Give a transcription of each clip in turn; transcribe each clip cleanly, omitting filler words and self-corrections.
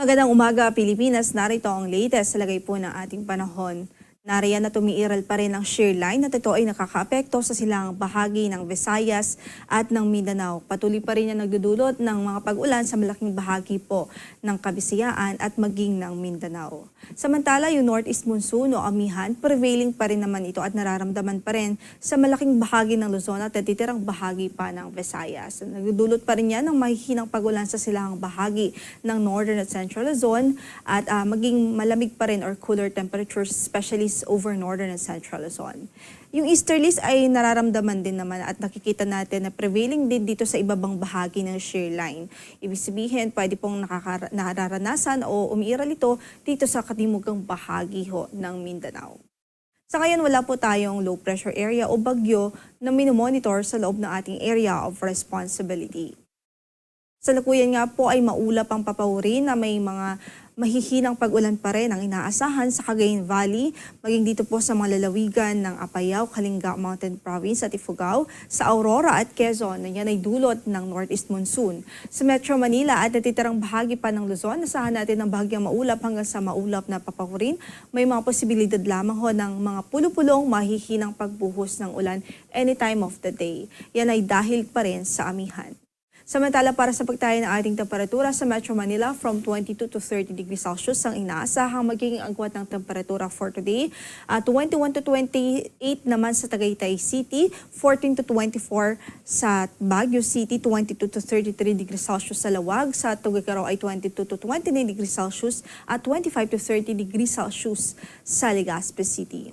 Magandang umaga, Pilipinas. Narito ang latest sa lagay po ng ating panahon. Nariyan na tumiiral pa rin ang shear line at ito ay nakakaapekto sa silangang bahagi ng Visayas at ng Mindanao. Patuloy pa rin yan nagdudulot ng mga pag-ulan sa malaking bahagi po ng Kabisayaan at maging ng Mindanao. Samantala, yung northeast monsoon o amihan, prevailing pa rin naman ito at nararamdaman pa rin sa malaking bahagi ng Luzon at natitirang bahagi pa ng Visayas. Nagdudulot pa rin yan ng mahihinang pag-ulan sa silangang bahagi ng northern at central Luzon at maging malamig pa rin or cooler temperatures, especially over northern and central Luzon. Yung easterlies ay nararamdaman din naman at nakikita natin na prevailing din dito sa ibabang bahagi ng shear line. Ibig sabihin, pwede pong nararanasan o umiiral ito dito sa katimugang bahagi ho ng Mindanao. Sa ngayon, wala po tayong low pressure area o bagyo na minomonitor sa loob ng ating area of responsibility. Sa lukuyan nga po ay maulap ang papawrin na may mga mahihinang pag-ulan pa rin ang inaasahan sa Cagayan Valley, maging dito po sa mga lalawigan ng Apayao, Kalinga Mountain Province at Ifugao, sa Aurora at Quezon na yan ay dulot ng northeast monsoon. Sa Metro Manila at natitirang bahagi pa ng Luzon, asahan natin ng bahagyang maulap hanggang sa maulap na papawrin. May mga posibilidad lamang ho ng mga pulupulong mahihinang pagbuhos ng ulan any time of the day. Yan ay dahil pa rin sa amihan. Samantala, para sa pagtayo ng ating temperatura sa Metro Manila, from 22 to 30 degrees Celsius ang inaasahang magiging agwat ng temperatura for today. 21 to 28 naman sa Tagaytay City, 14 to 24 sa Baguio City, 22 to 33 degrees Celsius sa Lawag, sa Tuguegarao ay 22 to 29 degrees Celsius at 25 to 30 degrees Celsius sa Legazpi City.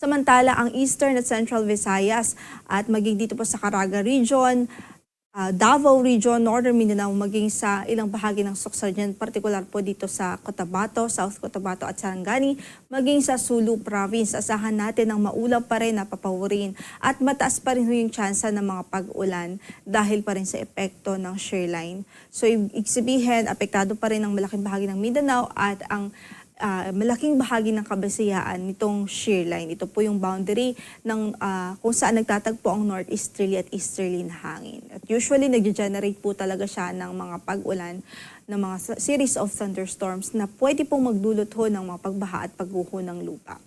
Samantala, ang Eastern at Central Visayas at maging dito po sa Caraga Region, Davao Region, Northern Mindanao, maging sa ilang bahagi ng Sorsogon, partikular po dito sa Cotabato, South Cotabato at Sarangani, maging sa Sulu Province. Asahan natin ang maulap pa rin na papawrin at mataas pa rin yung tsansa ng mga pag-ulan dahil pa rin sa epekto ng shear line. So, ibig sabihin, apektado pa rin ang malaking bahagi ng Mindanao at ang malaking bahagi ng Kabisayaan nitong shear line. Ito po yung boundary ng kung saan nagtatagpo ang northeasterly at easterly na hangin. At usually, nag-generate po talaga siya ng mga pag-ulan, ng mga series of thunderstorms na pwede pong magdulot ho ng mga pagbaha at pagguho ng lupa.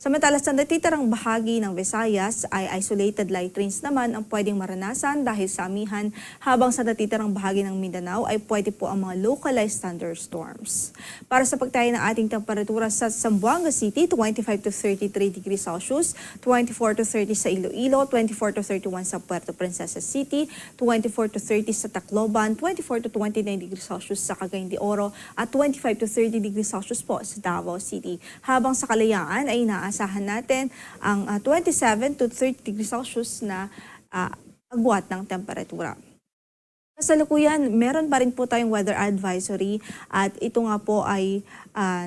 Samantala, sa natitirang bahagi ng Visayas ay isolated light rains naman ang pwedeng maranasan dahil sa amihan, habang sa natitirang bahagi ng Mindanao ay pwede po ang mga localized thunderstorms. Para sa pagtayo ng ating temperatura sa Zamboanga City, 25 to 33 degrees Celsius, 24 to 30 sa Iloilo, 24 to 31 sa Puerto Princesa City, 24 to 30 sa Tacloban, 24 to 29 degrees Celsius sa Cagayan de Oro at 25 to 30 degrees Celsius po sa Davao City. Habang sa Kalayaan ay naasahan natin ang 27 to 30 degrees Celsius na agwat ng temperatura. Kasalukuyan, meron pa rin po tayong weather advisory at ito nga po ay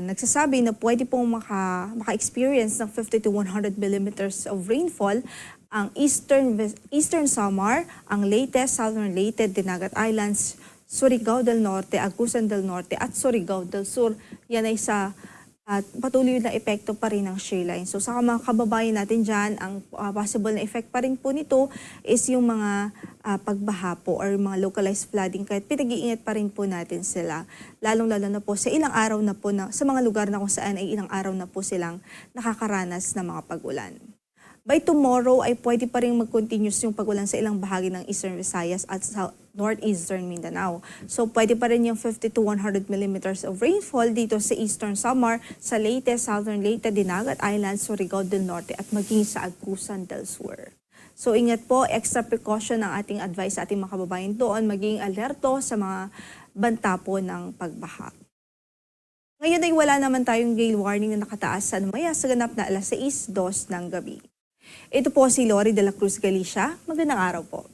nagsasabi na pwede pong maka-experience ng 50 to 100 millimeters of rainfall ang Eastern Samar, ang Leyte, Southern Leyte, Dinagat Islands, Surigao del Norte, Agusan del Norte at Surigao del Sur. Yan ay sa at patuloy na epekto pa rin ng shear line. So sa mga kababayan natin dyan, ang possible na effect pa rin po nito is yung mga pagbaha po or mga localized flooding, kahit pinag-iingat pa rin po natin sila. Lalong-lalo na po sa ilang araw na po, sa mga lugar na kung saan ay ilang araw na po silang nakakaranas ng mga pag-ulan. By tomorrow ay pwede pa rin mag-continuous yung pag-ulan sa ilang bahagi ng Eastern Visayas at sa Northeastern Mindanao. So pwede pa rin yung 50 to 100 millimeters of rainfall dito sa Eastern Samar, sa Leyte, Southern Leyte, Dinagat Islands, Surigao del Norte at maging sa Agusan del Sur. So ingat po, extra precaution ang ating advice sa ating mga kababayan doon, maging alerto sa mga banta po ng pagbaha. Ngayon ay wala naman tayong gale warning na nakataas sa Maya sa ganap na 6:02 ng gabi. Ito po si Lori de la Cruz Galicia. Magandang araw po.